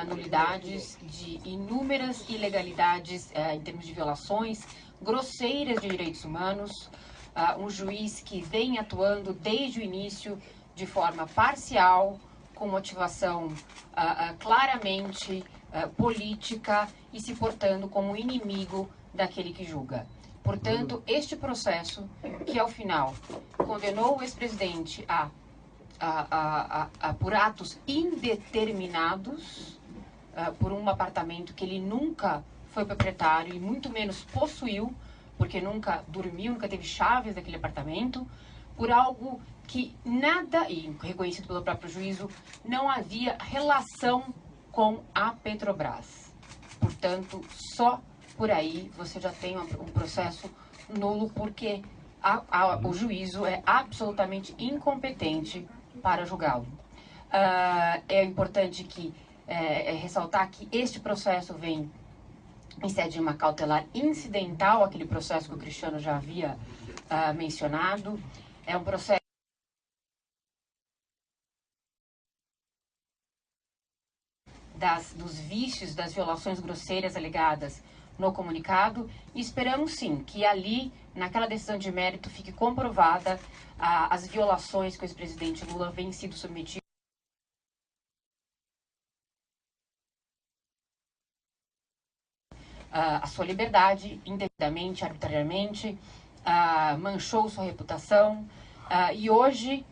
nulidades, de inúmeras ilegalidades em termos de violações grosseiras de direitos humanos, um juiz que vem atuando desde o início de forma parcial, com motivação claramente política e se portando como inimigo daquele que julga. Portanto, este processo, que ao final condenou o ex-presidente por atos indeterminados, por um apartamento que ele nunca foi proprietário e muito menos possuiu, porque nunca dormiu, nunca teve chaves daquele apartamento, por algo que nada, e reconhecido pelo próprio juízo, não havia relação com a Petrobras. Portanto, só por aí você já tem um processo nulo, porque o juízo é absolutamente incompetente para julgá-lo. É importante ressaltar que este processo vem em sede de uma cautelar incidental, aquele processo que o Cristiano já havia mencionado. É um processo dos vícios, das violações grosseiras alegadas no comunicado, e esperamos sim que ali, naquela decisão de mérito, fique comprovada as violações que o ex-presidente Lula vem sido submetido a sua liberdade, indevidamente, arbitrariamente, manchou sua reputação, e hoje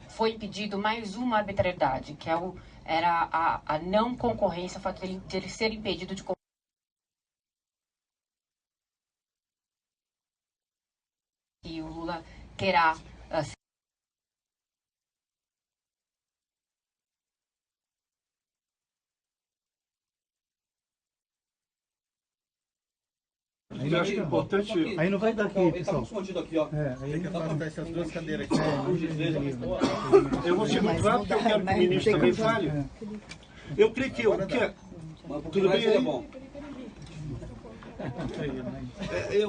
foi impedido mais uma arbitrariedade, que era a não concorrência, o fato de ele ser impedido de concorrer. E o Lula terá Aí acho que é importante. Aí não vai dar aqui, Ele tá pessoal. escondido aqui, ó. Aí tem que botar essas duas cadeiras aqui. Eu vou ser muito rápido, porque eu quero que o ministro também fale. Eu creio que tudo bem aí?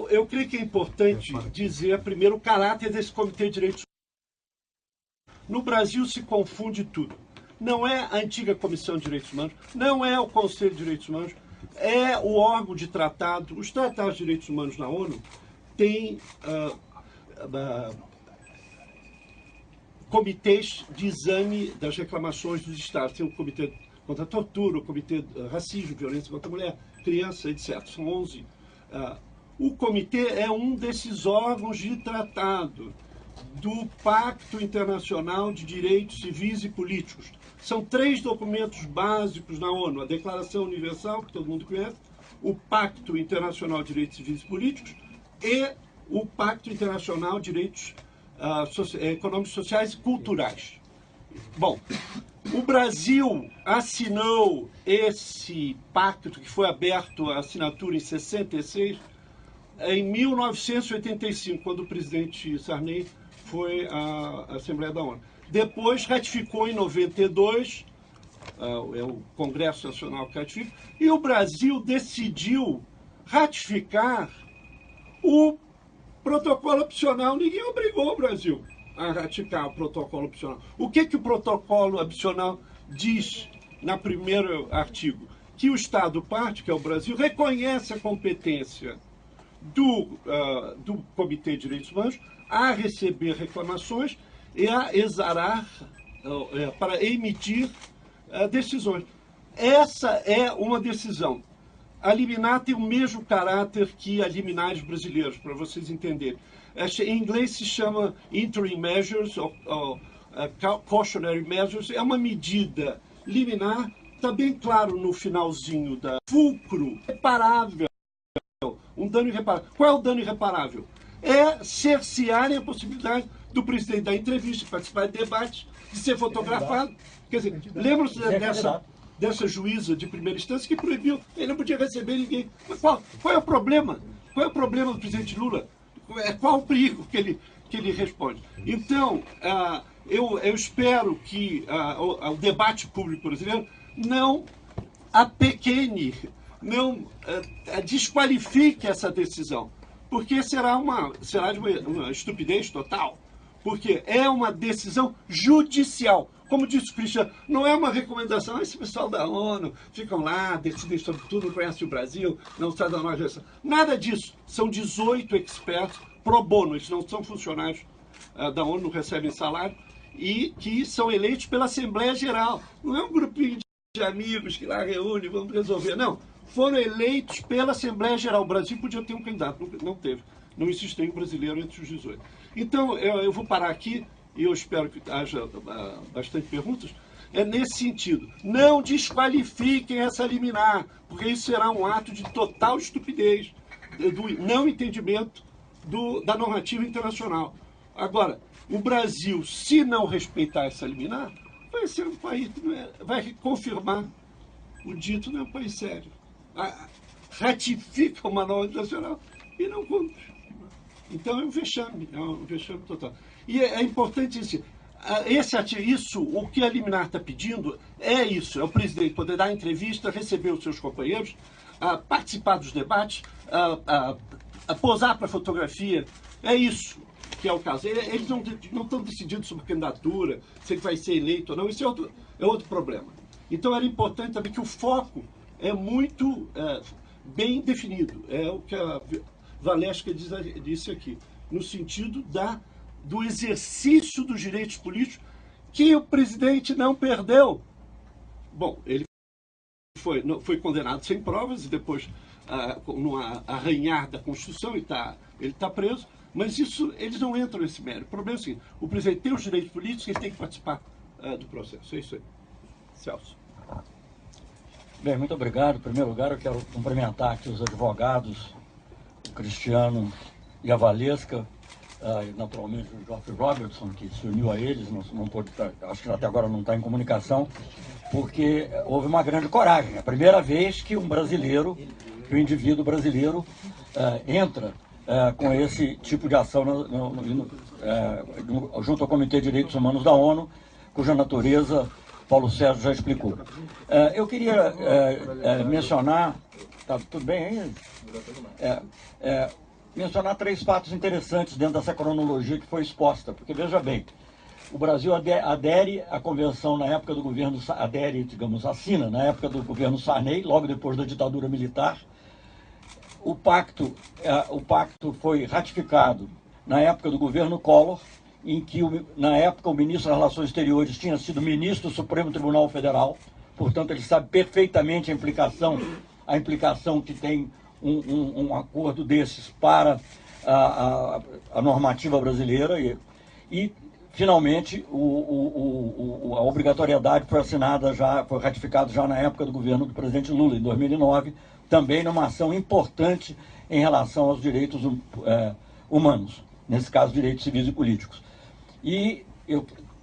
Eu creio que é importante dizer primeiro o caráter desse Comitê de Direitos Humanos. No Brasil se confunde tudo. Não é a antiga Comissão de Direitos Humanos, não é o Conselho de Direitos Humanos, é o órgão de tratado. Os tratados de direitos humanos na ONU têm comitês de exame das reclamações dos Estados. Tem o Comitê contra a Tortura, o Comitê Racismo, Violência contra a Mulher, Criança, etc. São 11. O comitê é um desses órgãos de tratado do Pacto Internacional de Direitos Civis e Políticos. São 3 documentos básicos na ONU: a Declaração Universal, que todo mundo conhece, o Pacto Internacional de Direitos Civis e Políticos e o Pacto Internacional de Direitos Econômicos, Sociais e Culturais. Bom, o Brasil assinou esse pacto, que foi aberto à assinatura em 66, em 1985, quando o presidente Sarney foi à Assembleia da ONU. Depois ratificou em 92, é o Congresso Nacional que ratifica, e o Brasil decidiu ratificar o protocolo opcional. Ninguém obrigou o Brasil a ratificar o protocolo opcional. O que o protocolo opcional diz no primeiro artigo? Que o Estado parte, que é o Brasil, reconhece a competência do Comitê de Direitos Humanos a receber reclamações e a exarar, para emitir decisões. Essa é uma decisão. A liminar tem o mesmo caráter que as liminares brasileiras, para vocês entenderem. Em inglês se chama interim measures, ou cautionary measures. É uma medida liminar, está bem claro no finalzinho da fulcro, reparável, um dano irreparável. Qual é o dano irreparável? É cercearem a possibilidade do presidente dar entrevista, participar de debates, de ser fotografado. Quer dizer, lembram-se dessa juíza de primeira instância que proibiu, ele não podia receber ninguém. Mas qual é o problema? Qual é o problema do presidente Lula? Qual o perigo que ele responde? Então, eu espero que o debate público brasileiro não apequene, não desqualifique essa decisão, porque será de uma estupidez total, porque é uma decisão judicial. como disse o Cristiano, não é uma recomendação, esse pessoal da ONU ficam lá, decidem sobre tudo, não conhecem o Brasil, não sabem da nossa. Nada disso. São 18 experts pro bono, eles não são funcionários da ONU, não recebem salário, e que são eleitos pela Assembleia Geral. Não é um grupinho de amigos que lá reúne, vamos resolver. Não, foram eleitos pela Assembleia Geral. O Brasil podia ter um candidato, não teve. Não existe nenhum brasileiro entre os 18. Então, eu vou parar aqui, e eu espero que haja bastante perguntas. É nesse sentido. Não desqualifiquem essa liminar, porque isso será um ato de total estupidez, do não entendimento da normativa internacional. Agora, o Brasil, se não respeitar essa liminar, vai ser um país que vai confirmar o dito, não é um país sério. Ratifica uma norma internacional e não cumpre. Então é um vexame total. E é importante isso. O que a liminar está pedindo é isso, é o presidente poder dar entrevista, receber os seus companheiros, participar dos debates, posar para fotografia, é isso que é o caso. Eles não estão decidindo sobre candidatura, se ele vai ser eleito ou não, isso é outro problema. Então era importante também que o foco é muito bem definido, é o que a Valesca disse aqui, no sentido do exercício dos direitos políticos que o presidente não perdeu. Bom, ele foi condenado sem provas e depois, no arranhar da Constituição, ele está preso, mas eles não entram nesse mérito. O problema é o seguinte, o presidente tem os direitos políticos e ele tem que participar do processo. É isso aí. Celso. Bem, muito obrigado. Em primeiro lugar, eu quero cumprimentar aqui os advogados, o Cristiano e a Valesca, e naturalmente o Geoffrey Robertson, que se uniu a eles, não pôde, acho que até agora não está em comunicação, porque houve uma grande coragem. É a primeira vez que um indivíduo brasileiro entra com esse tipo de ação junto ao Comitê de Direitos Humanos da ONU, cuja natureza Paulo Sérgio já explicou. Eu queria mencionar, tá tudo bem aí? Mencionar 3 fatos interessantes dentro dessa cronologia que foi exposta, porque veja bem, o Brasil adere à convenção na época do governo, assina na época do governo Sarney, logo depois da ditadura militar. O pacto foi ratificado na época do governo Collor, em que, na época, o ministro das Relações Exteriores tinha sido ministro do Supremo Tribunal Federal, portanto, ele sabe perfeitamente a implicação que tem um acordo desses para a normativa brasileira e finalmente, a obrigatoriedade foi ratificada já na época do governo do presidente Lula, em 2009, também numa ação importante em relação aos direitos humanos, nesse caso, direitos civis e políticos. E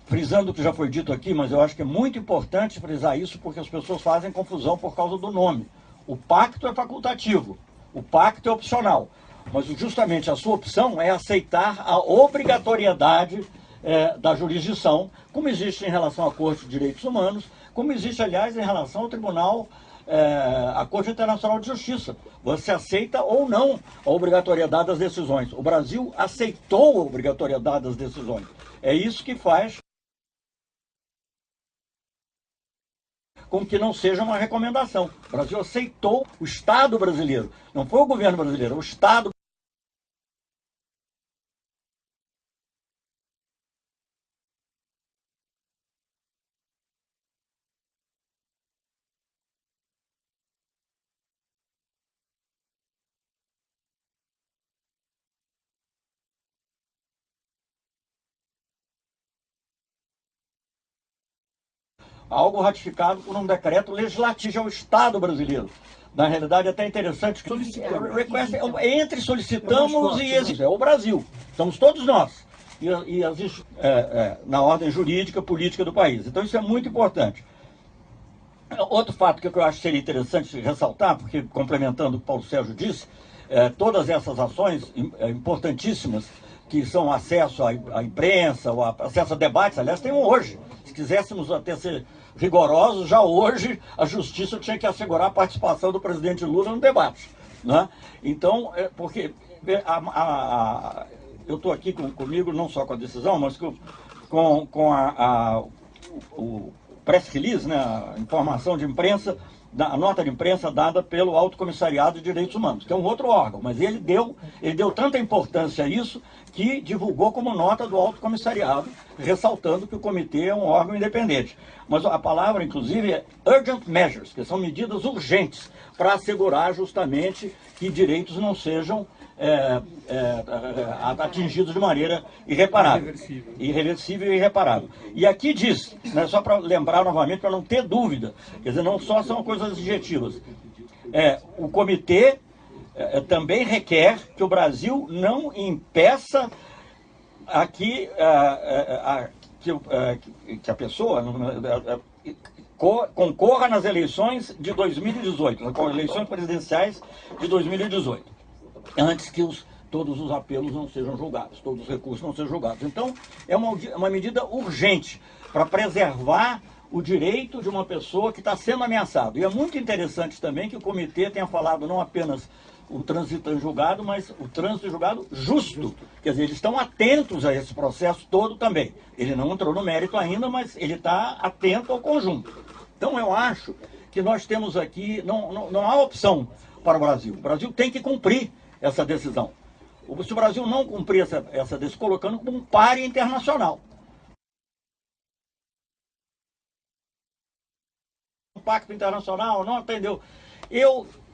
frisando o que já foi dito aqui, mas eu acho que é muito importante frisar isso porque as pessoas fazem confusão por causa do nome. O pacto é facultativo, o pacto é opcional, mas justamente a sua opção é aceitar a obrigatoriedade da jurisdição, como existe em relação à Corte de Direitos Humanos, como existe, aliás, em relação ao Tribunal, à Corte Internacional de Justiça. Você aceita ou não a obrigatoriedade das decisões. O Brasil aceitou a obrigatoriedade das decisões. É isso que faz com que não seja uma recomendação. O Brasil aceitou, o Estado brasileiro, não foi o governo brasileiro, o Estado algo ratificado por um decreto legislativo ao Estado brasileiro. Na realidade, é até interessante que entre solicitamos e exigimos. É o Brasil. Somos todos nós. E existe na ordem jurídica, política do país. Então, isso é muito importante. Outro fato que eu acho que seria interessante ressaltar, porque complementando o que o Paulo Sérgio disse, todas essas ações importantíssimas, que são acesso à imprensa, ou acesso a debates, aliás, tem um hoje. Se quiséssemos até ser rigorosos, já hoje a Justiça tinha que assegurar a participação do presidente Lula no debate. Né? Então, porque eu estou aqui comigo, não só com a decisão, mas com o press release, né, a informação de imprensa, a nota de imprensa dada pelo Alto Comissariado de Direitos Humanos, que é um outro órgão, mas ele deu tanta importância a isso que divulgou como nota do Alto Comissariado, ressaltando que o comitê é um órgão independente. Mas a palavra, inclusive, é urgent measures, que são medidas urgentes para assegurar justamente que direitos não sejam atingidos de maneira irreparável. Irreversível e irreparável. E aqui diz, né, só para lembrar novamente, para não ter dúvida, quer dizer, não só são coisas adjetivas. O comitê também requer que o Brasil não impeça aqui que a pessoa concorra nas eleições de 2018, nas eleições presidenciais de 2018. Antes que todos os apelos não sejam julgados, todos os recursos não sejam julgados. Então, é uma medida urgente para preservar o direito de uma pessoa que está sendo ameaçada. E é muito interessante também que o comitê tenha falado não apenas o trânsito em julgado, mas o trânsito em julgado justo. Quer dizer, eles estão atentos a esse processo todo também. Ele não entrou no mérito ainda, mas ele está atento ao conjunto. Então, eu acho que nós temos aqui, não há opção para o Brasil. O Brasil tem que cumprir essa decisão. Se o Brasil não cumprir essa decisão, colocando como um páreo internacional. O Pacto Internacional não atendeu.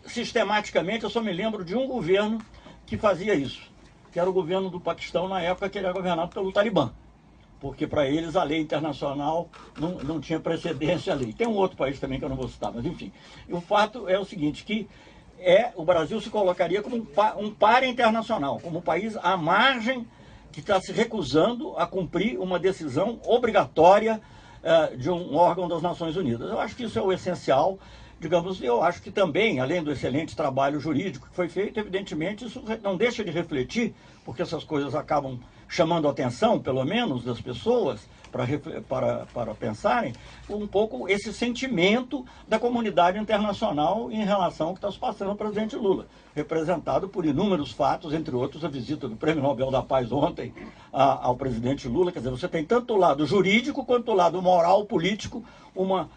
Sistematicamente, eu só me lembro de um governo que fazia isso, que era o governo do Paquistão, na época que ele era governado pelo Talibã. Porque para eles a lei internacional não tinha precedência à lei. Tem um outro país também que eu não vou citar, mas enfim. E o fato é o seguinte, que o Brasil se colocaria como um páreo internacional, como um país à margem que está se recusando a cumprir uma decisão obrigatória de um órgão das Nações Unidas. Eu acho que isso é o essencial. Digamos, eu acho que também, além do excelente trabalho jurídico que foi feito, evidentemente isso não deixa de refletir, porque essas coisas acabam chamando a atenção, pelo menos, das pessoas, para pensarem um pouco esse sentimento da comunidade internacional em relação ao que está se passando ao presidente Lula, representado por inúmeros fatos, entre outros a visita do Prêmio Nobel da Paz ontem ao presidente Lula. Quer dizer, você tem tanto o lado jurídico quanto o lado moral, político, uma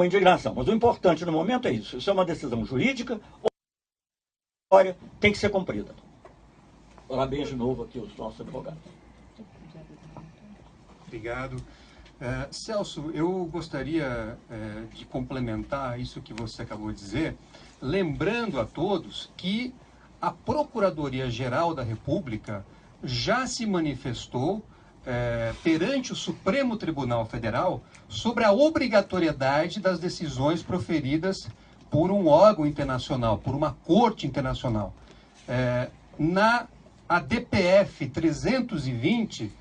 indignação. Mas o importante no momento é isso. Isso é uma decisão jurídica, tem que ser cumprida. Parabéns de novo aqui aos nossos advogados. Obrigado. Celso, eu gostaria de complementar isso que você acabou de dizer, lembrando a todos que a Procuradoria-Geral da República já se manifestou perante o Supremo Tribunal Federal sobre a obrigatoriedade das decisões proferidas por um órgão internacional, por uma corte internacional. Na ADPF 320,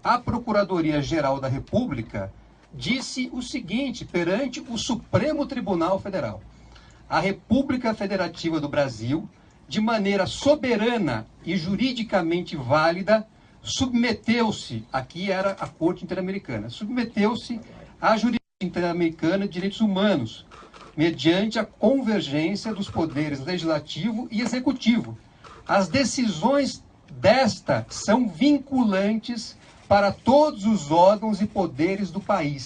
a Procuradoria-Geral da República disse o seguinte perante o Supremo Tribunal Federal: a República Federativa do Brasil, de maneira soberana e juridicamente válida, submeteu-se, aqui era a Corte Interamericana, submeteu-se à Jurisdição Interamericana de Direitos Humanos, mediante a convergência dos poderes legislativo e executivo. As decisões desta são vinculantes para todos os órgãos e poderes do país.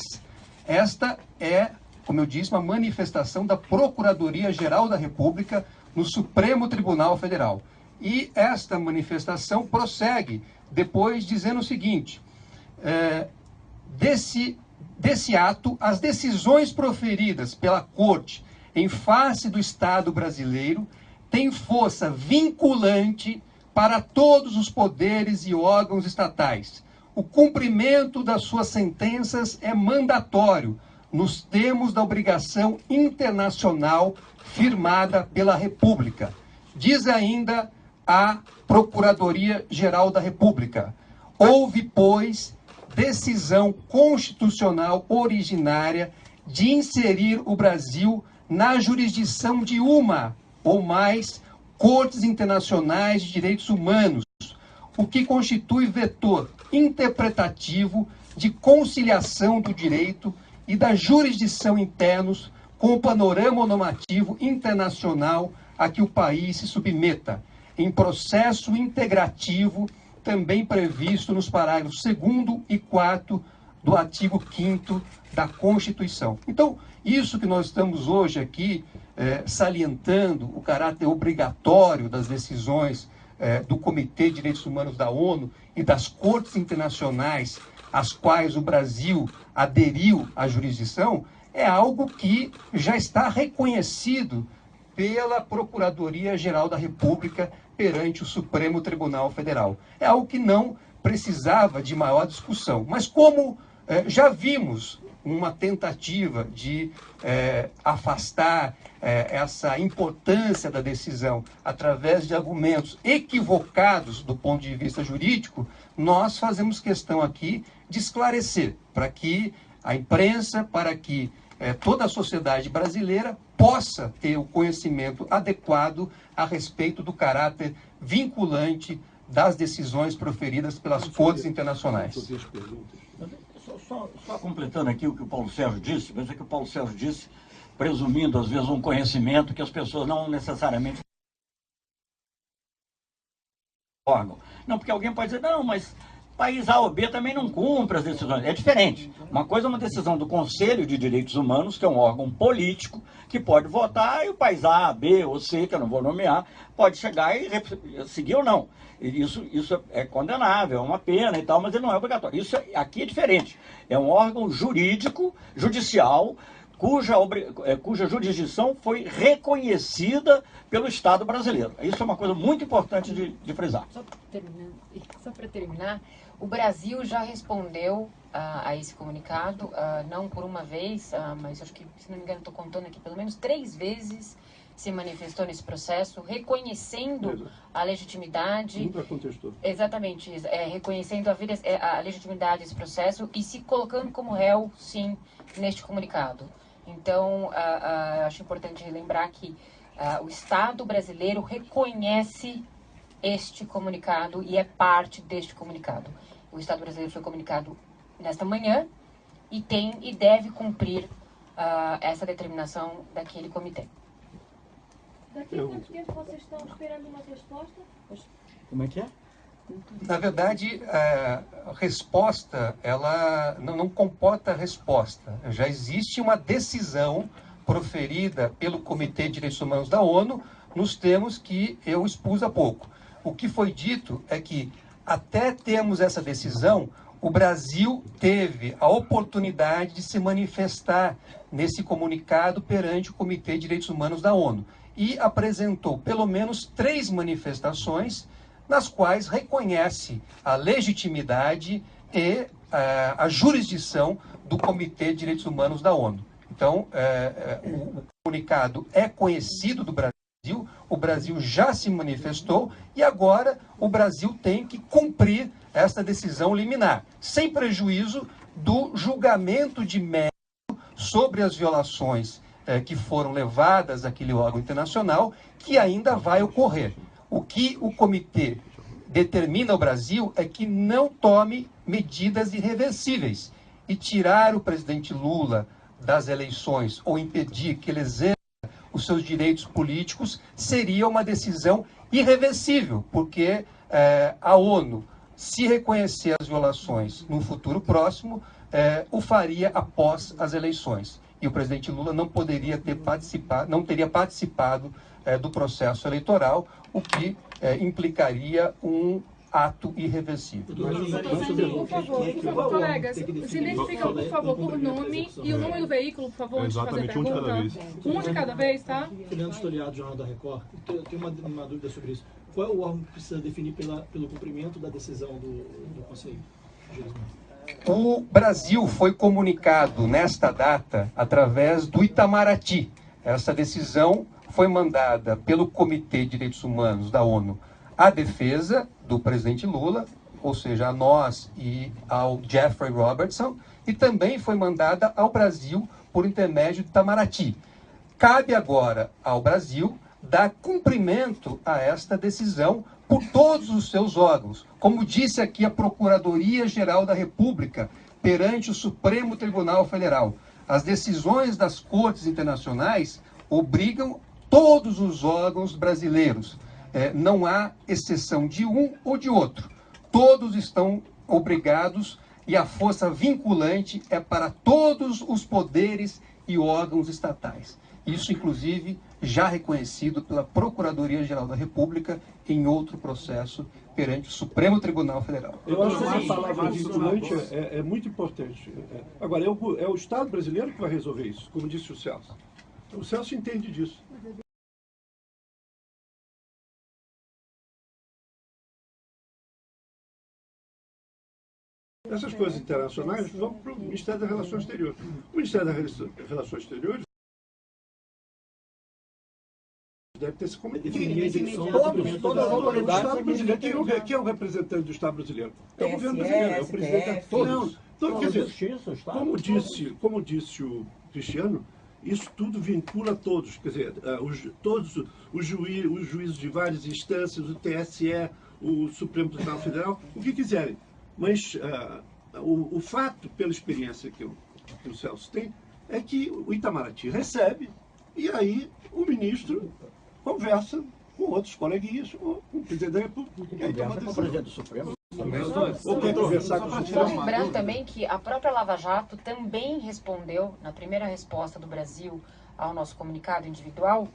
Esta é, como eu disse, uma manifestação da Procuradoria-Geral da República no Supremo Tribunal Federal. E esta manifestação prossegue depois dizendo o seguinte: desse ato, as decisões proferidas pela Corte em face do Estado brasileiro têm força vinculante para todos os poderes e órgãos estatais. O cumprimento das suas sentenças é mandatório, nos termos da obrigação internacional firmada pela República. Diz ainda a Procuradoria-Geral da República: houve, pois, decisão constitucional originária de inserir o Brasil na jurisdição de uma ou mais cortes internacionais de direitos humanos, o que constitui vetor interpretativo de conciliação do direito e da jurisdição internos com o panorama normativo internacional a que o país se submeta, em processo integrativo também previsto nos parágrafos 2º e 4º do artigo 5º da Constituição. Então, isso que nós estamos hoje aqui salientando, o caráter obrigatório das decisões do Comitê de Direitos Humanos da ONU e das cortes internacionais às quais o Brasil aderiu à jurisdição, é algo que já está reconhecido pela Procuradoria-Geral da República perante o Supremo Tribunal Federal. É algo que não precisava de maior discussão. Mas como já vimos uma tentativa de afastar essa importância da decisão através de argumentos equivocados do ponto de vista jurídico, nós fazemos questão aqui de esclarecer para que a imprensa, para que toda a sociedade brasileira possa ter o conhecimento adequado a respeito do caráter vinculante das decisões proferidas pelas cortes internacionais. Só completando aqui o que o Paulo Sérgio disse, veja que o Paulo Sérgio disse, presumindo às vezes um conhecimento que as pessoas não necessariamente órgão. Não, porque alguém pode dizer, não, mas país A ou B também não cumpre as decisões. É diferente. Uma coisa é uma decisão do Conselho de Direitos Humanos, que é um órgão político, que pode votar, e o país A, B ou C, que eu não vou nomear, pode chegar e seguir ou não. Isso é condenável, é uma pena e tal, mas ele não é obrigatório. Isso aqui é diferente. É um órgão jurídico, judicial, cuja jurisdição foi reconhecida pelo Estado brasileiro. Isso é uma coisa muito importante de frisar. Só para terminar, o Brasil já respondeu a esse comunicado, não por uma vez, mas acho que, se não me engano, estou contando aqui, pelo menos 3 vezes se manifestou nesse processo, reconhecendo a legitimidade. Nunca contestou. Exatamente, reconhecendo a legitimidade desse processo e se colocando como réu, sim, neste comunicado. Então, acho importante lembrar que o Estado brasileiro reconhece este comunicado e é parte deste comunicado. O Estado brasileiro foi comunicado nesta manhã e tem e deve cumprir essa determinação daquele comitê. Daqui a quanto tempo vocês estão esperando uma resposta? Como é que é? Na verdade, a resposta, ela não comporta resposta. Já existe uma decisão proferida pelo Comitê de Direitos Humanos da ONU nos termos que eu expus há pouco. O que foi dito é que, até termos essa decisão, o Brasil teve a oportunidade de se manifestar nesse comunicado perante o Comitê de Direitos Humanos da ONU e apresentou pelo menos 3 manifestações nas quais reconhece a legitimidade e a jurisdição do Comitê de Direitos Humanos da ONU. Então, o comunicado é conhecido do Brasil, o Brasil já se manifestou e agora o Brasil tem que cumprir esta decisão liminar, sem prejuízo do julgamento de mérito sobre as violações que foram levadas àquele órgão internacional, que ainda vai ocorrer. O que o comitê determina ao Brasil é que não tome medidas irreversíveis e tirar o presidente Lula das eleições ou impedir que ele exerça os seus direitos políticos seria uma decisão irreversível, porque a ONU, se reconhecer as violações no futuro próximo, o faria após as eleições. E o presidente Lula não poderia ter participado, não teria participado do processo eleitoral, o que implicaria um ato irreversível. Por favor, colegas, se identificam, por favor, por nome e o nome do veículo, por favor, antes de fazer a pergunta. Um de cada vez, tá? Fernando Historiado, Jornal da Record. Eu tenho uma dúvida sobre isso. Qual é o órgão que precisa definir pelo cumprimento da decisão do Conselho? O Brasil foi comunicado nesta data através do Itamaraty. Essa decisão foi mandada pelo Comitê de Direitos Humanos da ONU à defesa do presidente Lula, ou seja, a nós e ao Jeffrey Robertson, e também foi mandada ao Brasil por intermédio do Itamaraty. Cabe agora ao Brasil dar cumprimento a esta decisão por todos os seus órgãos. Como disse aqui a Procuradoria-Geral da República, perante o Supremo Tribunal Federal, as decisões das cortes internacionais obrigam todos os órgãos brasileiros. Não há exceção de um ou de outro. Todos estão obrigados e a força vinculante é para todos os poderes e órgãos estatais. Isso, inclusive, já reconhecido pela Procuradoria-Geral da República em outro processo perante o Supremo Tribunal Federal. Eu acho que essa palavra vinculante é muito importante. Agora, é o Estado brasileiro que vai resolver isso, como disse o Celso. O Celso entende disso. Essas coisas internacionais vão para o Ministério das Relações Exteriores. O Ministério das Relações Exteriores deve ter se comunicado. Todas as autoridades. O Estado brasileiro, quem é o representante do Estado brasileiro? É o governo brasileiro, é o presidente. Não, quer dizer, como disse o Cristiano, isso tudo vincula todos. Quer dizer, todos os juízes de várias instâncias, o TSE, o Supremo Tribunal Federal, o que quiserem. Mas o fato, pela experiência que o Celso tem, é que o Itamaraty recebe e aí o ministro conversa com outros coleguinhas, com o presidente da República. E aí toma com o presidente do Supremo. Ou quer conversar com o Só lembrando também que a própria Lava Jato também respondeu, na primeira resposta do Brasil ao nosso comunicado individual,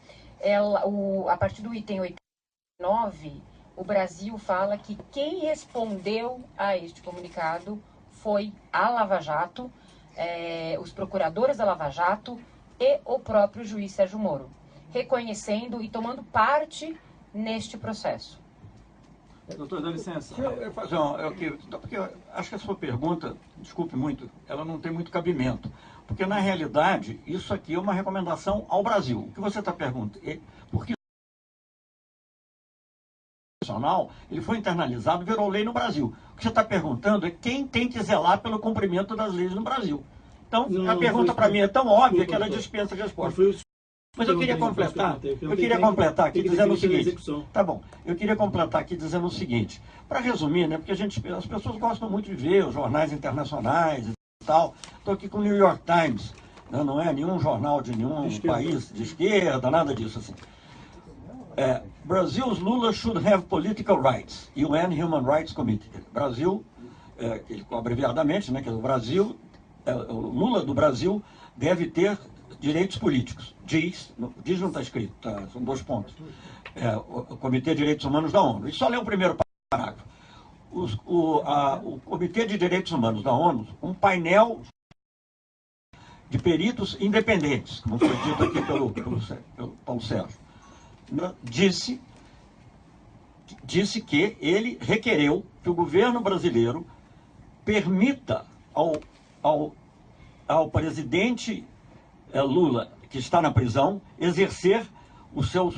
a partir do item 89, o Brasil fala que quem respondeu a este comunicado foi a Lava Jato, os procuradores da Lava Jato e o próprio juiz Sérgio Moro, reconhecendo e tomando parte neste processo. Doutor, dá licença. Porque eu acho que a sua pergunta, desculpe muito, ela não tem muito cabimento. Porque, na realidade, isso aqui é uma recomendação ao Brasil. O que você está perguntando? Porque ele foi internalizado, virou lei no Brasil. O que você está perguntando é quem tem que zelar pelo cumprimento das leis no Brasil. Então, a pergunta para mim é tão óbvia que ela dispensa a resposta. Mas eu queria completar aqui dizendo o seguinte. Tá bom, eu queria completar aqui dizendo o seguinte. Para resumir, né, porque as pessoas gostam muito de ver os jornais internacionais e tal. Estou aqui com o New York Times, né, não é nenhum jornal de nenhum país de esquerda, nada disso assim. Brazil's Lula should have political rights. UN Human Rights Committee. Brasil, abreviadamente, né, que é o Brasil, o Lula do Brasil deve ter direitos políticos. Diz não está escrito, tá, são 2 pontos. O Comitê de Direitos Humanos da ONU. E só ler o primeiro parágrafo. O Comitê de Direitos Humanos da ONU, um painel de peritos independentes, como foi dito aqui pelo Paulo Sérgio, disse que ele requereu que o governo brasileiro permita ao presidente Lula, que está na prisão, exercer os seus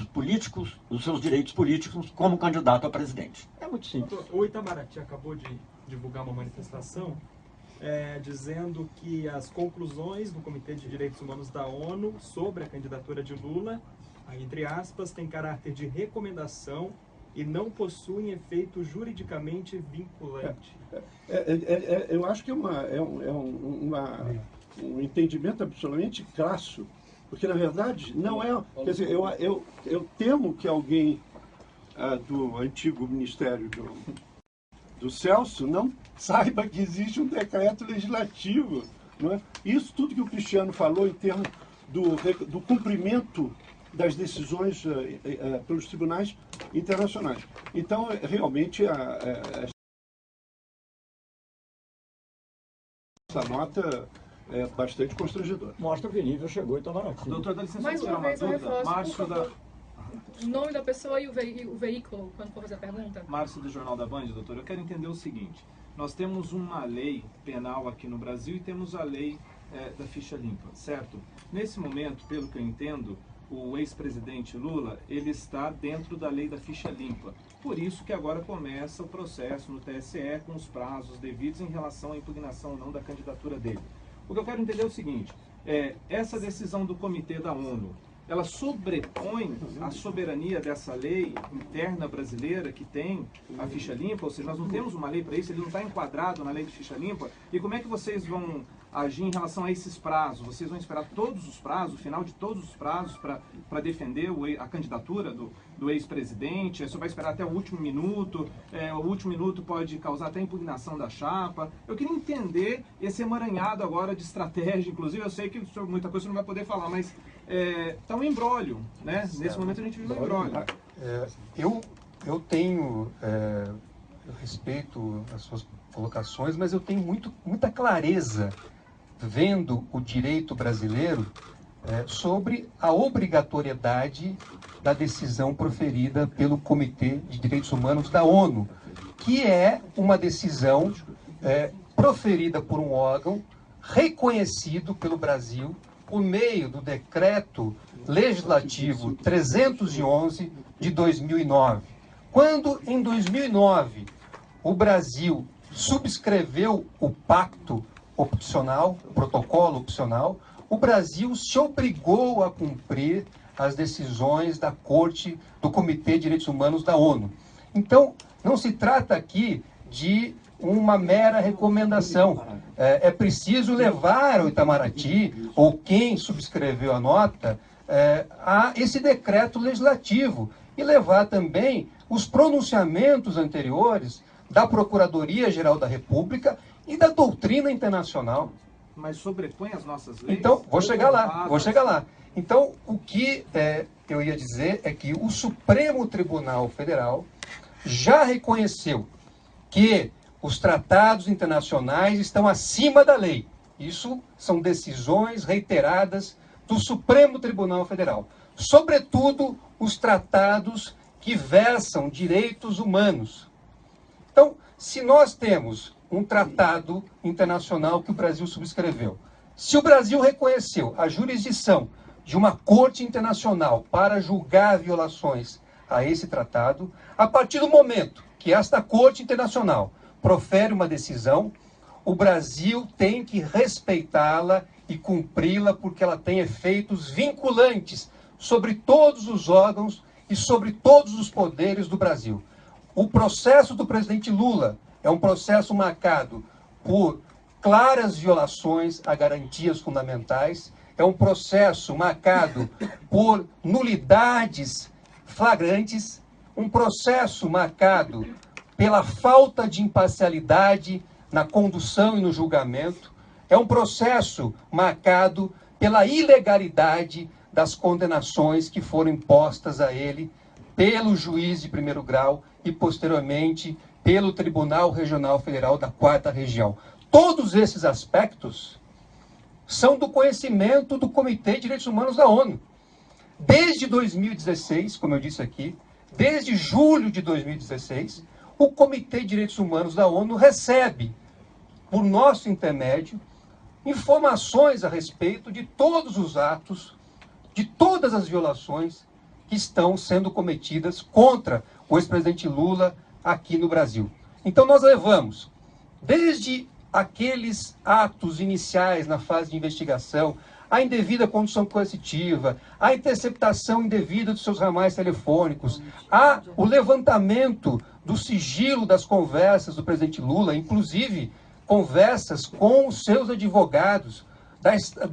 direitos políticos como candidato a presidente. É muito simples. O Itamaraty acabou de divulgar uma manifestação dizendo que as conclusões do Comitê de Direitos Humanos da ONU sobre a candidatura de Lula, entre aspas, tem caráter de recomendação e não possuem efeito juridicamente vinculante. Eu acho que é um entendimento absolutamente crasso, porque na verdade não é. Quer dizer, eu temo que alguém do antigo ministério do Celso não saiba que existe um decreto legislativo. Não é? Isso tudo que o Cristiano falou em termos do cumprimento das decisões pelos tribunais internacionais. Então, realmente, essa nota é bastante constrangedora. Mostra que o nível chegou e estava na. Doutor, dá licença. Mais uma vez eu reforço, Márcio o nome da pessoa e o veículo, quando for fazer a pergunta. Márcio do Jornal da Band, doutor, eu quero entender o seguinte. Nós temos uma lei penal aqui no Brasil e temos a lei da ficha limpa, certo? Nesse momento, pelo que eu entendo, o ex-presidente Lula, ele está dentro da lei da ficha limpa. Por isso que agora começa o processo no TSE com os prazos devidos em relação à impugnação ou não da candidatura dele. O que eu quero entender é o seguinte, essa decisão do Comitê da ONU, ela sobrepõe a soberania dessa lei interna brasileira que tem a ficha limpa, ou seja, nós não temos uma lei para isso, ele não está enquadrado na lei de ficha limpa. E como é que vocês vão agir em relação a esses prazos? Vocês vão esperar todos os prazos, o final de todos os prazos para defender a candidatura do ex-presidente? Você vai esperar até o último minuto? O último minuto pode causar até impugnação da chapa. Eu queria entender esse emaranhado agora de estratégia, inclusive eu sei que sobre muita coisa você não vai poder falar, mas está um embrólio, né? Nesse momento a gente vive um embrólio. Eu tenho, eu respeito as suas colocações, mas eu tenho muita clareza vendo o direito brasileiro sobre a obrigatoriedade da decisão proferida pelo Comitê de Direitos Humanos da ONU, que é uma decisão proferida por um órgão reconhecido pelo Brasil por meio do Decreto Legislativo 311 de 2009. Quando, em 2009, o Brasil subscreveu o pacto opcional, o protocolo opcional, o Brasil se obrigou a cumprir as decisões da Corte do Comitê de Direitos Humanos da ONU. Então, não se trata aqui de uma mera recomendação. É preciso levar ao Itamaraty, ou quem subscreveu a nota, a esse decreto legislativo e levar também os pronunciamentos anteriores da Procuradoria-Geral da República e da doutrina internacional. Mas sobrepõe as nossas leis? Então, vou chegar lá. Então, o que eu ia dizer é que o Supremo Tribunal Federal já reconheceu que os tratados internacionais estão acima da lei. Isso são decisões reiteradas do Supremo Tribunal Federal. Sobretudo, os tratados que versam direitos humanos. Então, se nós temos um tratado internacional que o Brasil subscreveu, se o Brasil reconheceu a jurisdição de uma corte internacional para julgar violações a esse tratado, a partir do momento que esta corte internacional profere uma decisão, o Brasil tem que respeitá-la e cumpri-la porque ela tem efeitos vinculantes sobre todos os órgãos e sobre todos os poderes do Brasil. O processo do presidente Lula é um processo marcado por claras violações a garantias fundamentais, é um processo marcado por nulidades flagrantes, um processo marcado pela falta de imparcialidade na condução e no julgamento, é um processo marcado pela ilegalidade das condenações que foram impostas a ele pelo juiz de primeiro grau e, posteriormente, pelo Tribunal Regional Federal da 4ª Região. Todos esses aspectos são do conhecimento do Comitê de Direitos Humanos da ONU. Desde 2016, como eu disse aqui, desde julho de 2016, o Comitê de Direitos Humanos da ONU recebe, por nosso intermédio, informações a respeito de todos os atos, de todas as violações que estão sendo cometidas contra o ex-presidente Lula aqui no Brasil. Então nós levamos, desde aqueles atos iniciais na fase de investigação, a indevida condução coercitiva, a interceptação indevida dos seus ramais telefônicos, o levantamento do sigilo das conversas do presidente Lula, inclusive conversas com os seus advogados,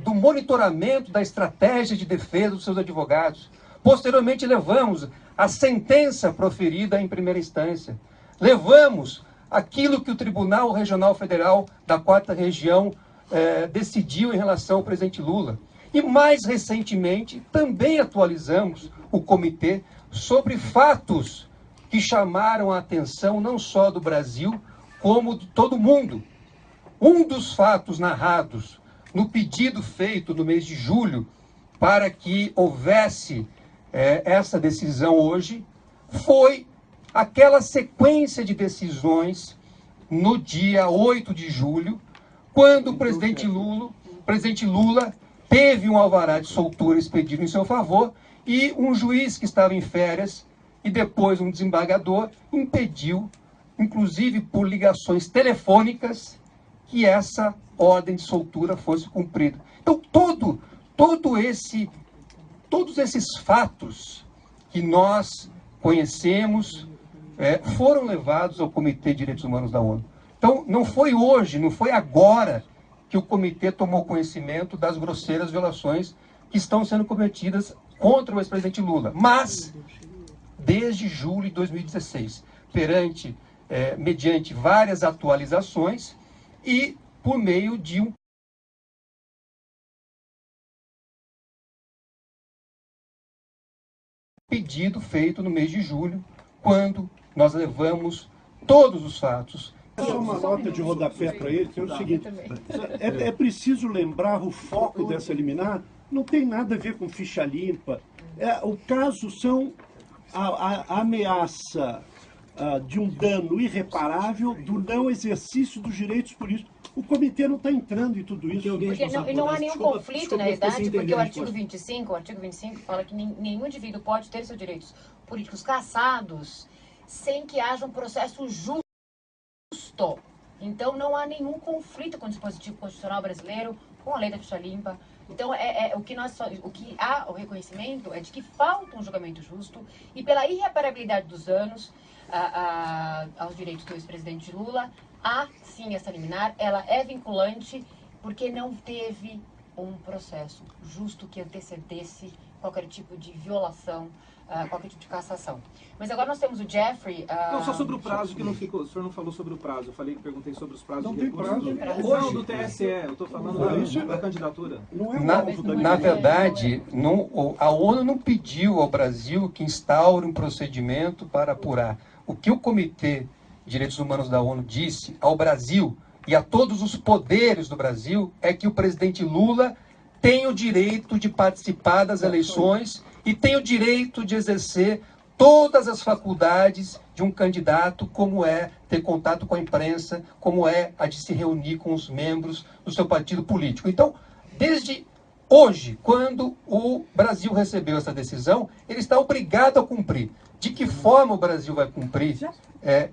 do monitoramento da estratégia de defesa dos seus advogados. Posteriormente, levamos a sentença proferida em primeira instância. Levamos aquilo que o Tribunal Regional Federal da 4ª Região decidiu em relação ao presidente Lula. E, mais recentemente, também atualizamos o comitê sobre fatos que chamaram a atenção não só do Brasil, como de todo mundo. Um dos fatos narrados no pedido feito no mês de julho para que houvesse essa decisão hoje foi aquela sequência de decisões no dia 8 de julho, quando o presidente Lula teve um alvará de soltura expedido em seu favor e um juiz que estava em férias e depois um desembargador impediu, inclusive por ligações telefônicas, que essa ordem de soltura fosse cumprida. Então, todo esse todos esses fatos que nós conhecemos foram levados ao Comitê de Direitos Humanos da ONU. Então, não foi hoje, não foi agora que o comitê tomou conhecimento das grosseiras violações que estão sendo cometidas contra o ex-presidente Lula, mas desde julho de 2016, mediante várias atualizações e por meio de um pedido feito no mês de julho, quando nós levamos todos os fatos. Só uma nota de rodapé para ele, que é o seguinte, é preciso lembrar o foco dessa liminar, não tem nada a ver com ficha limpa. O caso são a ameaça de um dano irreparável do não exercício dos direitos políticos. O comitê não está entrando em tudo isso. Porque não há nenhum conflito, na verdade, porque o artigo 25 fala que nenhum indivíduo pode ter seus direitos políticos cassados sem que haja um processo justo. Então não há nenhum conflito com o dispositivo constitucional brasileiro, com a lei da ficha limpa. Então o que há o reconhecimento é de que falta um julgamento justo e pela irreparabilidade dos danos aos direitos do ex-presidente Lula, há sim essa liminar, ela é vinculante porque não teve um processo justo que antecedesse qualquer tipo de violação, qualquer tipo de cassação. Mas agora nós temos o Jeffrey... Não, só sobre o prazo, que não ficou, o senhor não falou sobre o prazo, eu perguntei sobre os prazos não de tem recurso. prazo. Não, do TSE, eu estou falando da candidatura. Não é Na verdade, a ONU não pediu ao Brasil que instaure um procedimento para apurar. O que o Comitê de Direitos Humanos da ONU disse ao Brasil e a todos os poderes do Brasil é que o presidente Lula tem o direito de participar das eleições e tem o direito de exercer todas as faculdades de um candidato, como é ter contato com a imprensa, como é a de se reunir com os membros do seu partido político. Então, desde hoje, quando o Brasil recebeu essa decisão, ele está obrigado a cumprir. De que forma o Brasil vai cumprir?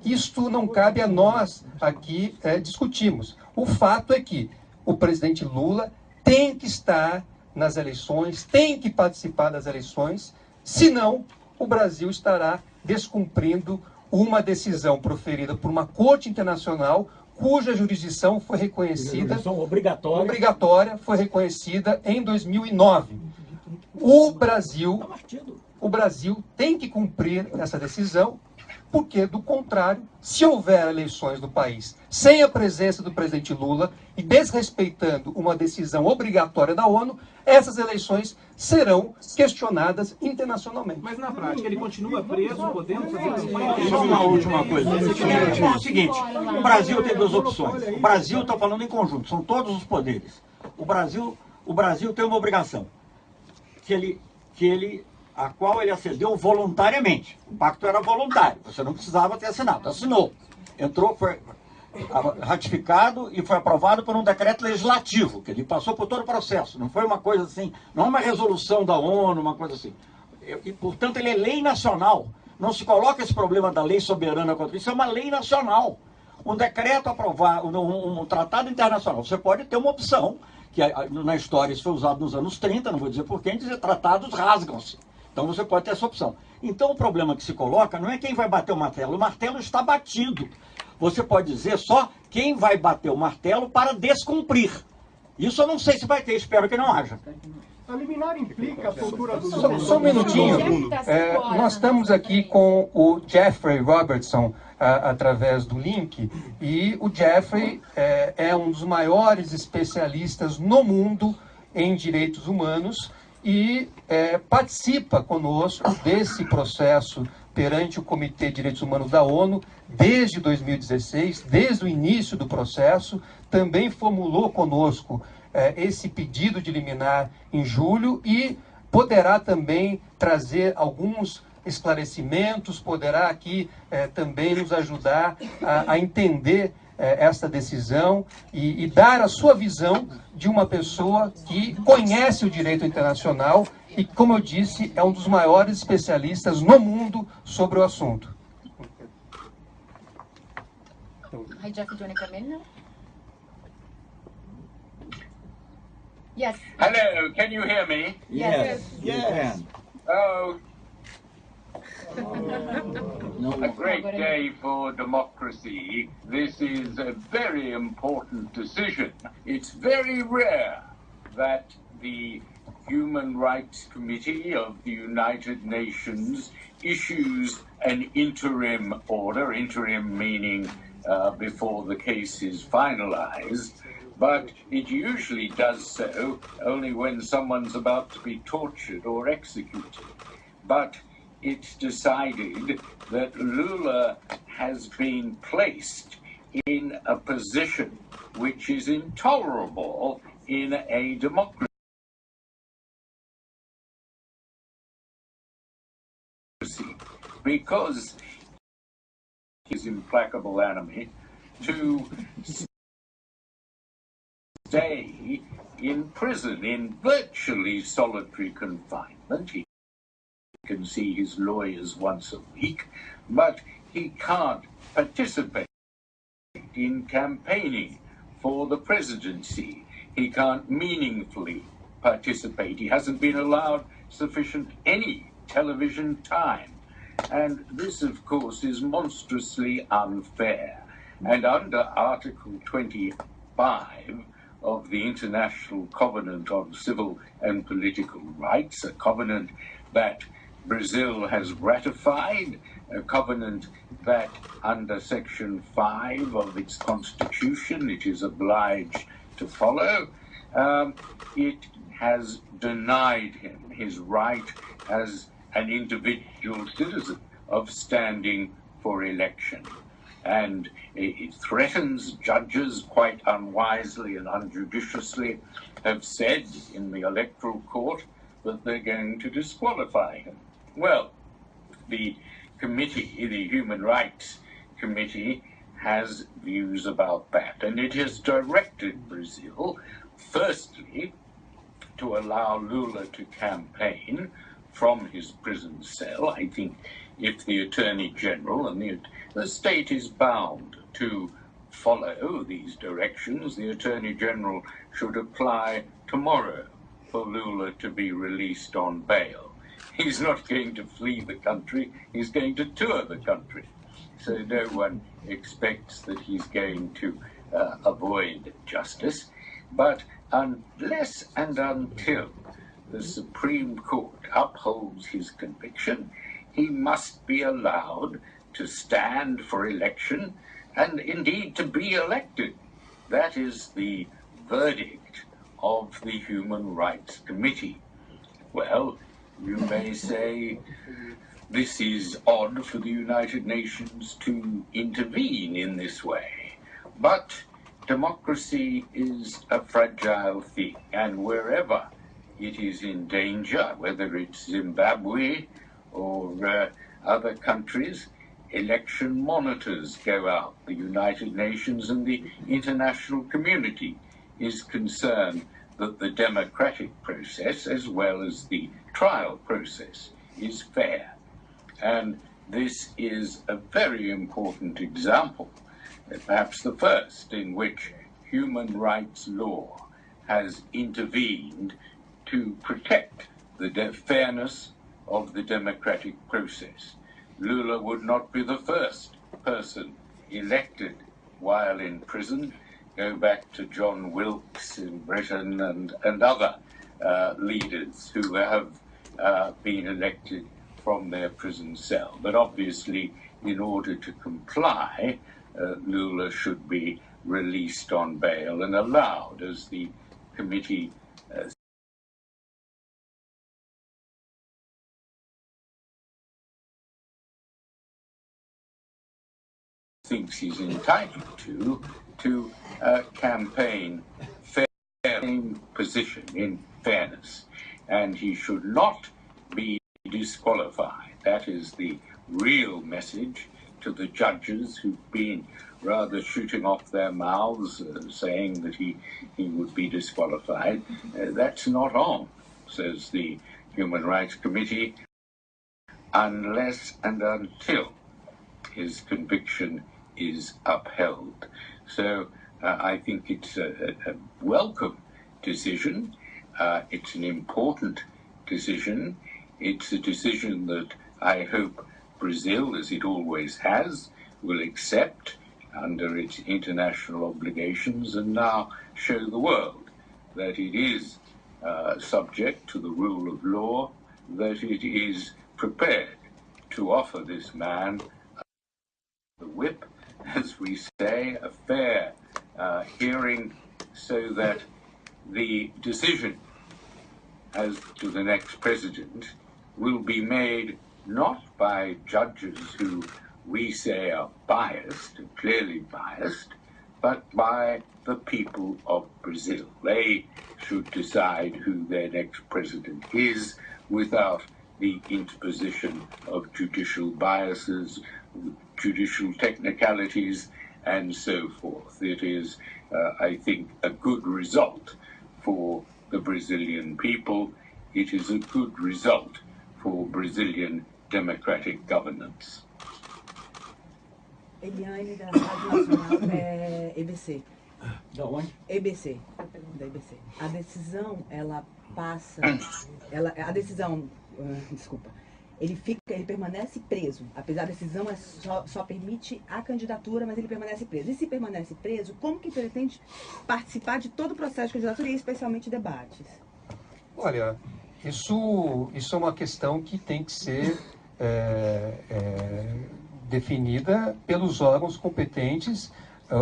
Isto não cabe a nós aqui discutirmos. O fato é que o presidente Lula tem que estar nas eleições, tem que participar das eleições, senão o Brasil estará descumprindo uma decisão proferida por uma corte internacional cuja jurisdição foi reconhecida, obrigatória, foi reconhecida em 2009. O Brasil tem que cumprir essa decisão, porque, do contrário, se houver eleições no país sem a presença do presidente Lula e desrespeitando uma decisão obrigatória da ONU, essas eleições serão questionadas internacionalmente. Mas na prática ele continua preso, podendo fazer campanha? Só uma última coisa. É o seguinte, o Brasil tem duas opções. O Brasil está falando em conjunto, são todos os poderes. O Brasil tem uma obrigação, a qual ele acedeu voluntariamente. O pacto era voluntário, você não precisava ter assinado. Assinou. Entrou, foi ratificado e foi aprovado por um decreto legislativo, que ele passou por todo o processo. Não foi uma coisa assim, não é uma resolução da ONU, uma coisa assim. E, portanto, ele é lei nacional. Não se coloca esse problema da lei soberana contra isso, é uma lei nacional. Um decreto aprovado, um tratado internacional. Você pode ter uma opção, que na história isso foi usado nos anos 30, não vou dizer por quem, dizer tratados rasgam-se. Então você pode ter essa opção. Então o problema que se coloca não é quem vai bater o martelo está batido. Você pode dizer só quem vai bater o martelo para descumprir. Isso eu não sei se vai ter, espero que não haja. A liminar implica a soltura do... Só um minutinho. Nós estamos aqui com o Jeffrey Robertson através do link, e o Jeffrey é um dos maiores especialistas no mundo em direitos humanos e participa conosco desse processo perante o Comitê de Direitos Humanos da ONU desde 2016, desde o início do processo. Também formulou conosco esse pedido de liminar em julho e poderá também trazer alguns esclarecimentos, poderá aqui também nos ajudar a entender essa decisão e dar a sua visão de uma pessoa que conhece o direito internacional e, como eu disse, é um dos maiores especialistas no mundo sobre o assunto. Hi, Jeff, do you want to come in now? Yes. Hello, can you hear me? Yes. Yes. Oh, No. a great day for democracy. This is a very important decision. It's very rare that the Human Rights Committee of the United Nations issues an interim order, interim meaning before the case is finalized, but it usually does so only when someone's about to be tortured or executed. But it's decided that Lula has been placed in a position which is intolerable in a democracy, because his implacable enemy to stay in prison in virtually solitary confinement. He can see his lawyers once a week, but he can't participate in campaigning for the presidency. He can't meaningfully participate. He hasn't been allowed sufficient any television time. And this, of course, is monstrously unfair. And under Article 25 of the International Covenant on Civil and Political Rights, a covenant that Brazil has ratified, a covenant that under Section 5 of its constitution it is obliged to follow, it has denied him his right as an individual citizen of standing for election. And it threatens judges quite unwisely and unjudiciously have said in the electoral court that they're going to disqualify him. Well, the committee, the Human Rights Committee, has views about that, and it has directed Brazil, firstly, to allow Lula to campaign from his prison cell. I think if the Attorney General and the state is bound to follow these directions, the Attorney General should apply tomorrow for Lula to be released on bail. He's not going to flee the country, he's going to tour the country. So no one expects that he's going to avoid justice. But unless and until the Supreme Court upholds his conviction, he must be allowed to stand for election and indeed to be elected. That is the verdict of the Human Rights Committee. Well, you may say this is odd for the United Nations to intervene in this way, but democracy is a fragile thing, and wherever it is in danger, whether it's Zimbabwe or other countries, election monitors go out. The United Nations and the international community is concerned that the democratic process, as well as the trial process, is fair. And this is a very important example, perhaps the first, in which human rights law has intervened to protect the fairness of the democratic process. Lula would not be the first person elected while in prison. Go back to John Wilkes in Britain and other leaders who have been elected from their prison cell. But obviously, in order to comply, Lula should be released on bail and allowed, as the committee thinks he's entitled to campaign fair position in fairness, and he should not be disqualified. That is the real message to the judges who've been rather shooting off their mouths, saying that he would be disqualified. That's not on, says the Human Rights Committee, unless and until his conviction is upheld. So I think it's a welcome decision. It's an important decision. It's a decision that I hope Brazil, as it always has, will accept under its international obligations and now show the world that it is subject to the rule of law, that it is prepared to offer this man the whip, as we say, a fair hearing, so that the decision as to the next president will be made not by judges who we say are biased, clearly biased, but by the people of Brazil. They should decide who their next president is without the interposition of judicial biases, judicial technicalities, and so forth. It is, I think, a good result for the Brazilian people. It is a good result for Brazilian democratic governance. Eliane, da Rádio Nacional, EBC. Da onde? EBC, da EBC. A decisão, ela passa, a decisão, desculpa, ele permanece preso. Apesar da decisão só permite a candidatura, mas ele permanece preso. E se permanece preso, como que pretende participar de todo o processo de candidatura e especialmente debates? Olha, isso é uma questão que tem que ser definida pelos órgãos competentes.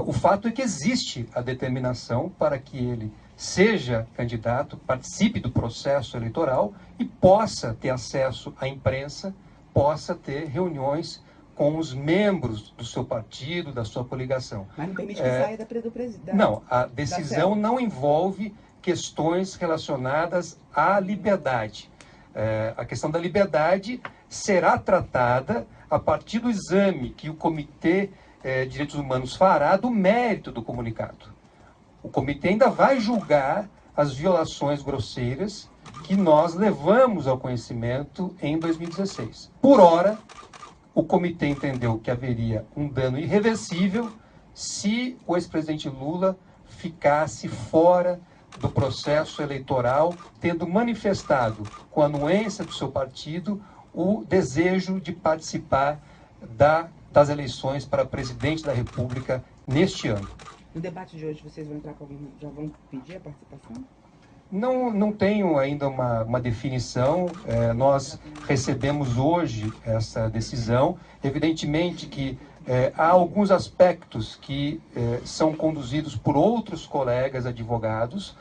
O fato é que existe a determinação para que ele seja candidato, participe do processo eleitoral e possa ter acesso à imprensa, possa ter reuniões com os membros do seu partido, da sua coligação. Mas não permite que saia do presidente? Não, a decisão não envolve questões relacionadas à liberdade. A questão da liberdade será tratada a partir do exame que o Comitê de Direitos Humanos fará do mérito do comunicado. O comitê ainda vai julgar as violações grosseiras que nós levamos ao conhecimento em 2016. Por ora, o comitê entendeu que haveria um dano irreversível se o ex-presidente Lula ficasse fora do processo eleitoral, tendo manifestado com a anuência do seu partido o desejo de participar das eleições para presidente da República neste ano. No debate de hoje, vocês vão entrar com alguém, já vão pedir a participação? Não tenho ainda uma definição. Nós recebemos hoje essa decisão. Evidentemente que há alguns aspectos que são conduzidos por outros colegas advogados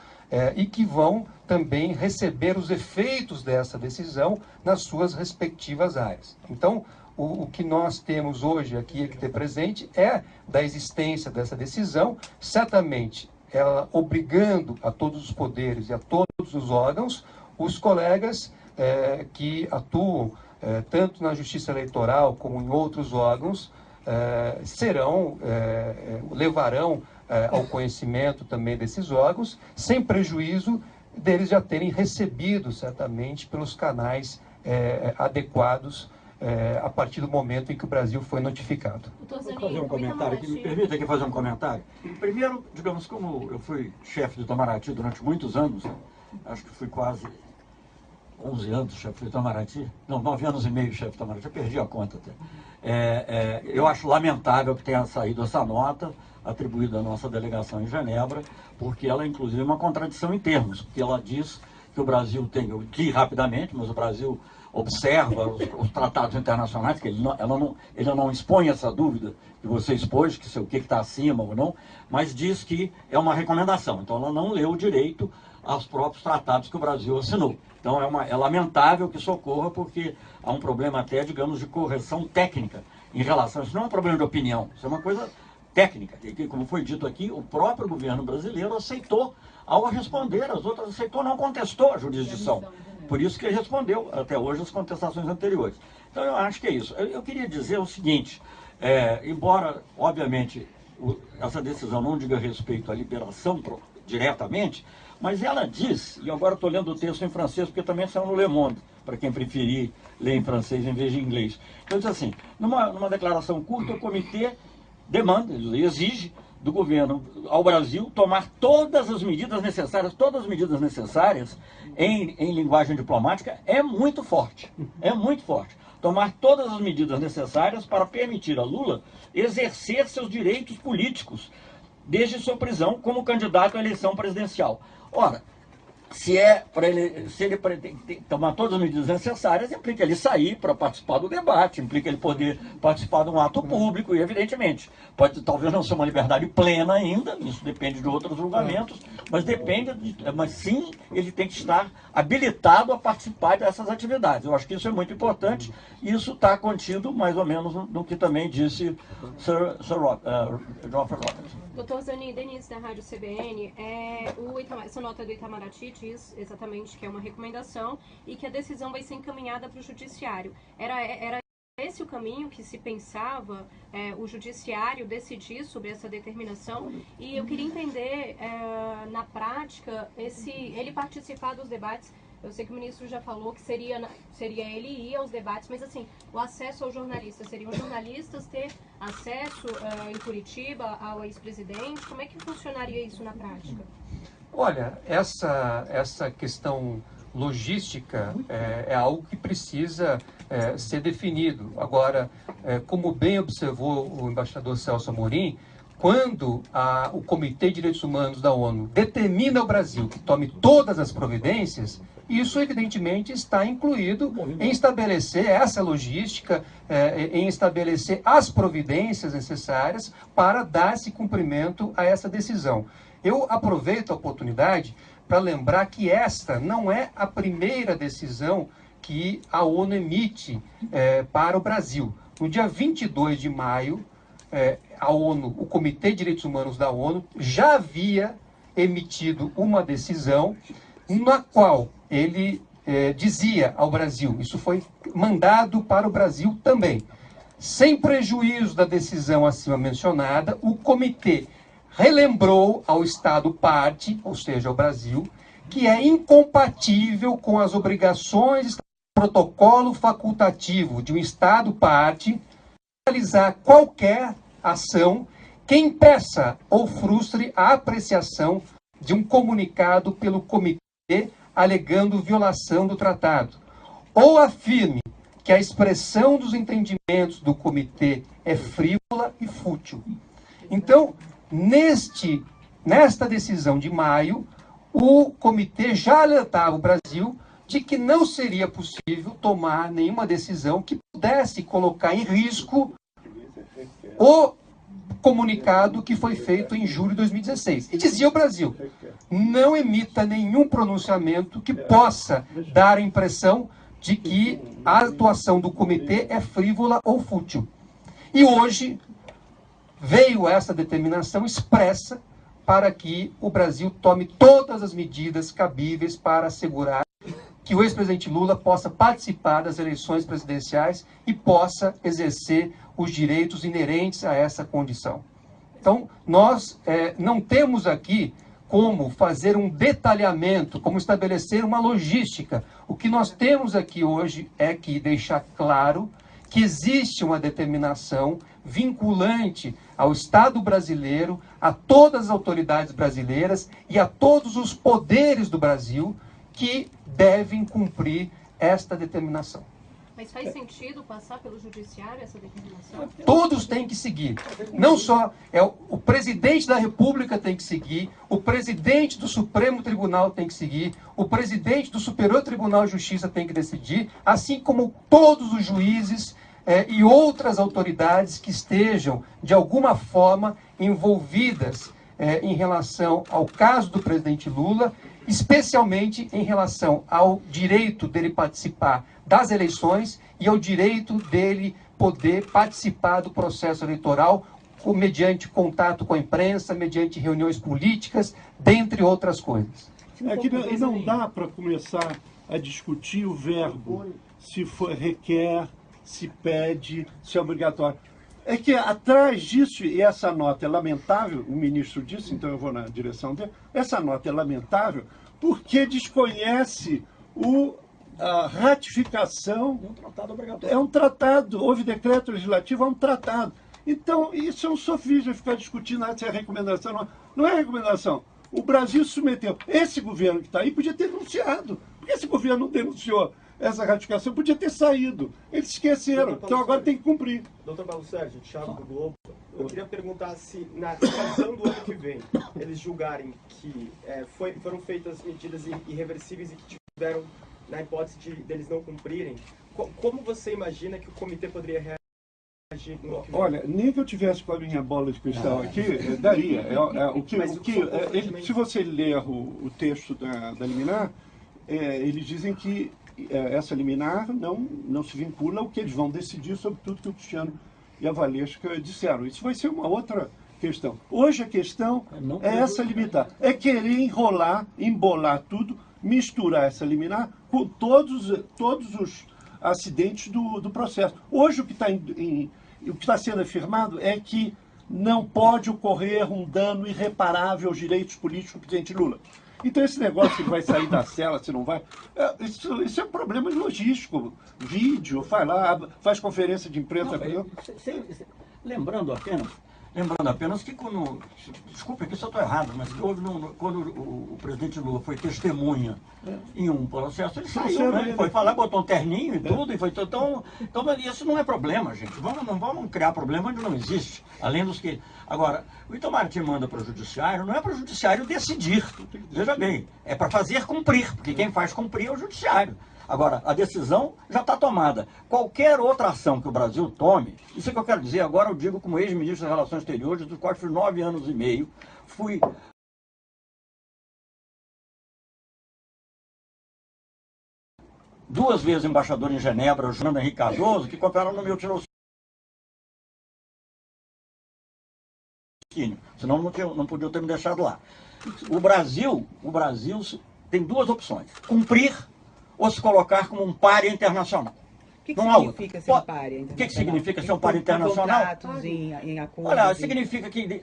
e que vão também receber os efeitos dessa decisão nas suas respectivas áreas. Então, o que nós temos hoje aqui que ter presente é da existência dessa decisão, certamente ela obrigando a todos os poderes e a todos os órgãos, os colegas que atuam tanto na Justiça Eleitoral como em outros órgãos, levarão ao conhecimento também desses órgãos, sem prejuízo deles já terem recebido, certamente, pelos canais adequados a partir do momento em que o Brasil foi notificado. Vou fazer um comentário aqui, me permita aqui fazer um comentário. Primeiro, digamos, como eu fui chefe do Itamaraty durante muitos anos, acho que fui quase 11 anos chefe do Itamaraty, não, 9 anos e meio chefe do Itamaraty, eu perdi a conta até. Eu acho lamentável que tenha saído essa nota atribuída à nossa delegação em Genebra, porque ela, inclusive, é uma contradição em termos, porque ela diz que o Brasil tem, eu li rapidamente, mas o Brasil observa os tratados internacionais, que ele não expõe essa dúvida que você expôs, que o que está acima ou não, mas diz que é uma recomendação. Então ela não leu direito aos próprios tratados que o Brasil assinou. Então é lamentável que isso ocorra, porque há um problema até, digamos, de correção técnica em relação a isso. Não é um problema de opinião, isso é uma coisa técnica. E, como foi dito aqui, o próprio governo brasileiro aceitou, ao responder, as outras aceitou, não contestou a jurisdição. Por isso que ele respondeu até hoje as contestações anteriores. Então eu acho que é isso. Eu queria dizer o seguinte, embora, obviamente, essa decisão não diga respeito à liberação diretamente, mas ela diz, e agora estou lendo o texto em francês, porque também saiu no Le Monde, para quem preferir ler em francês em vez de inglês. Então diz assim, numa declaração curta, o comitê demanda, ele exige, do governo ao Brasil tomar todas as medidas necessárias em linguagem diplomática é muito forte, Tomar todas as medidas necessárias para permitir a Lula exercer seus direitos políticos desde sua prisão como candidato à eleição presidencial. Ora, se ele tomar todas as medidas necessárias, implica ele sair para participar do debate, implica ele poder participar de um ato público, e evidentemente, pode talvez não ser uma liberdade plena ainda, isso depende de outros julgamentos, mas sim, ele tem que estar habilitado a participar dessas atividades. Eu acho que isso é muito importante, e isso está contido mais ou menos no que também disse Geoffrey Roberts. Doutor Zanin, Denise da Rádio CBN, essa nota do Itamaraty diz exatamente que é uma recomendação e que a decisão vai ser encaminhada para o Judiciário. Era esse o caminho que se pensava o Judiciário decidir sobre essa determinação? E eu queria entender, na prática, ele participar dos debates. Eu sei que o ministro já falou que seria ele ir aos debates, mas assim, o acesso aos jornalistas, seriam os jornalistas ter acesso em Curitiba ao ex-presidente? Como é que funcionaria isso na prática? Olha, essa questão logística é algo que precisa ser definido. Agora, como bem observou o embaixador Celso Amorim, quando o Comitê de Direitos Humanos da ONU determina ao Brasil que tome todas as providências, isso evidentemente está incluído em estabelecer essa logística, em estabelecer as providências necessárias para dar-se cumprimento a essa decisão. Eu aproveito a oportunidade para lembrar que esta não é a primeira decisão que a ONU emite para o Brasil. No dia 22 de maio, a ONU, o Comitê de Direitos Humanos da ONU, já havia emitido uma decisão na qual ele dizia ao Brasil, isso foi mandado para o Brasil também, sem prejuízo da decisão acima mencionada, o comitê relembrou ao Estado parte, ou seja, ao Brasil, que é incompatível com as obrigações do protocolo facultativo de um Estado parte realizar qualquer ação que impeça ou frustre a apreciação de um comunicado pelo comitê alegando violação do tratado, ou afirme que a expressão dos entendimentos do comitê é frívola e fútil. Então, nesta decisão de maio, o comitê já alertava o Brasil de que não seria possível tomar nenhuma decisão que pudesse colocar em risco o comunicado que foi feito em julho de 2016. E dizia o Brasil, não emita nenhum pronunciamento que possa dar a impressão de que a atuação do comitê é frívola ou fútil. E hoje veio essa determinação expressa para que o Brasil tome todas as medidas cabíveis para assegurar que o ex-presidente Lula possa participar das eleições presidenciais e possa exercer os direitos inerentes a essa condição. Então, nós não temos aqui como fazer um detalhamento, como estabelecer uma logística. O que nós temos aqui hoje é que deixar claro que existe uma determinação vinculante ao Estado brasileiro, a todas as autoridades brasileiras e a todos os poderes do Brasil que devem cumprir esta determinação. Mas faz sentido passar pelo judiciário essa determinação? Todos têm que seguir. Não só o presidente da República tem que seguir, o presidente do Supremo Tribunal tem que seguir, o presidente do Superior Tribunal de Justiça tem que decidir, assim como todos os juízes e outras autoridades que estejam, de alguma forma, envolvidas em relação ao caso do presidente Lula, especialmente em relação ao direito dele participar das eleições e ao direito dele poder participar do processo eleitoral mediante contato com a imprensa, mediante reuniões políticas, dentre outras coisas. Que não dá para começar a discutir o verbo, se requer, se pede, se é obrigatório. É que atrás disso, e essa nota é lamentável, o ministro disse, então eu vou na direção dele, essa nota é lamentável porque desconhece a ratificação. É um tratado obrigatório. É um tratado, houve decreto legislativo, é um tratado. Então, isso é um sofisma, ficar discutindo se é recomendação ou não. Não é recomendação. O Brasil se submeteu. Esse governo que está aí podia ter denunciado. Por que esse governo não denunciou essa ratificação? Podia ter saído. Eles esqueceram. Então agora tem que cumprir. Doutor Paulo Sérgio, Thiago do Globo, eu queria perguntar se na votação do ano que vem eles julgarem que foram feitas medidas irreversíveis e que tiveram, na hipótese deles não cumprirem, como você imagina que o comitê poderia reagir? Olha, nem que eu tivesse com a minha bola de cristal aqui, daria. Se você ler o texto da liminar, eles dizem que essa liminar não se vincula ao que eles vão decidir sobre tudo que o Cristiano e a Valesca disseram. Isso vai ser uma outra questão. Hoje a questão é essa liminar. É querer enrolar, embolar tudo, misturar essa liminar com todos os acidentes do processo. Hoje o que está sendo afirmado é que não pode ocorrer um dano irreparável aos direitos políticos do presidente Lula. Então esse negócio, se vai sair da cela, se não vai, isso é um problema logístico. Vídeo, vai lá, faz conferência de imprensa. Lembrando apenas que quando, desculpe que se eu estou errado, mas quando o presidente Lula foi testemunha em um processo, ele saiu, né? Foi falar, botou um terninho e tudo, e foi então isso não é problema, gente. Não vamos criar problema onde não existe, além dos que... Agora, o Itamaraty manda para o judiciário, não é para o judiciário decidir, veja bem, é para fazer cumprir, porque quem faz cumprir é o judiciário. Agora, a decisão já está tomada. Qualquer outra ação que o Brasil tome, isso é que eu quero dizer, agora eu digo como ex-ministro das Relações Exteriores, dos quais fui 9 anos e meio, fui... duas vezes embaixador em Genebra, o Fernando Henrique Cardoso, que cooperaram no meu tirocínio. Senão não podia ter me deixado lá. O Brasil tem duas opções: cumprir ou se colocar como um pária internacional. O que significa ser um pária internacional? O que significa ser um pária internacional? Em acordos, olha, significa que...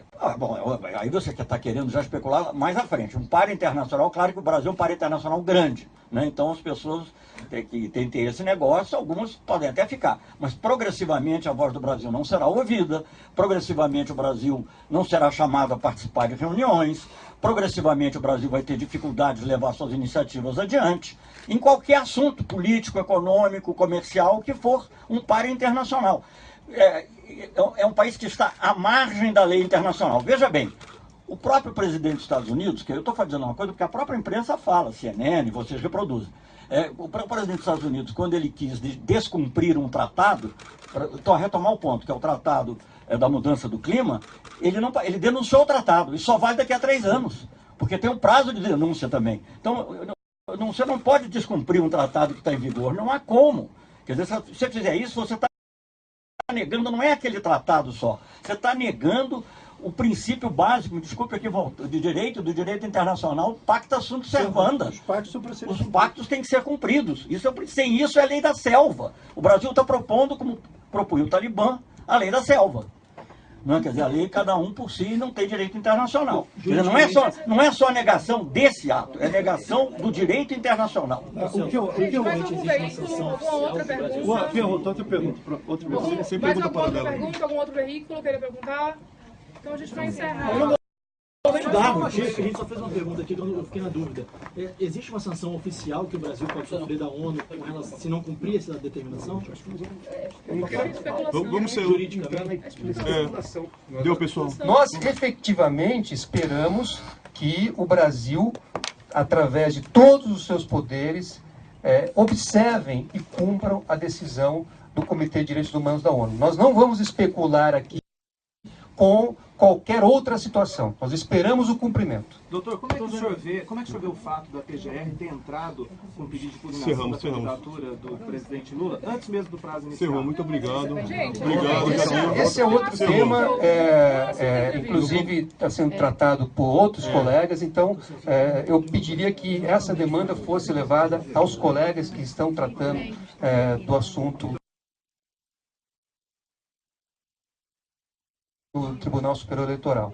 aí você está querendo já especular mais à frente. Um pária internacional, claro que o Brasil é um pária internacional grande, né? Então as pessoas que têm esse negócio, algumas podem até ficar. Mas progressivamente a voz do Brasil não será ouvida, progressivamente o Brasil não será chamado a participar de reuniões, progressivamente o Brasil vai ter dificuldade de levar suas iniciativas adiante, em qualquer assunto político, econômico, comercial, que for um pária internacional. É um país que está à margem da lei internacional. Veja bem, o próprio presidente dos Estados Unidos, que eu estou fazendo uma coisa porque a própria imprensa fala, CNN, vocês reproduzem. O presidente dos Estados Unidos, quando ele quis descumprir um tratado, para retomar o ponto, que é o tratado da mudança do clima, ele denunciou o tratado, e só vale daqui a 3 anos, porque tem um prazo de denúncia também. Então, você não pode descumprir um tratado que está em vigor, não há como. Quer dizer, se você fizer isso, você está negando, não é aquele tratado só, você está negando o princípio básico, me desculpe aqui, do direito internacional, pacta sunt servanda. Os pactos têm que ser cumpridos. Sem isso é a lei da selva. O Brasil está propondo, como propunha o Talibã, a lei da selva. Não, quer dizer, a lei, cada um por si, não tem direito internacional. Quer dizer, não é só a negação desse ato, é a negação do direito internacional. Mais algum veículo, alguma outra pergunta? Outra pergunta. Mais algum outro veículo queria perguntar? Então a gente vai encerrar. A gente só fez uma pergunta aqui que eu fiquei na dúvida. Existe uma sanção oficial que o Brasil pode sofrer da ONU com relação, se não cumprir essa determinação? Vamos ser juridicamente. Deu, pessoal. Nós efetivamente esperamos que o Brasil, através de todos os seus poderes, observem e cumpram a decisão do Comitê de Direitos Humanos da ONU. Nós não vamos especular aqui com qualquer outra situação. Nós esperamos o cumprimento. Doutor, como é que o senhor vê o fato da PGR ter entrado com o pedido de impugnação da candidatura do presidente Lula, antes mesmo do prazo inicial? Muito obrigado. Esse é outro tema, inclusive está sendo tratado por outros colegas, então eu pediria que essa demanda fosse levada aos colegas que estão tratando do assunto do Tribunal Superior Eleitoral.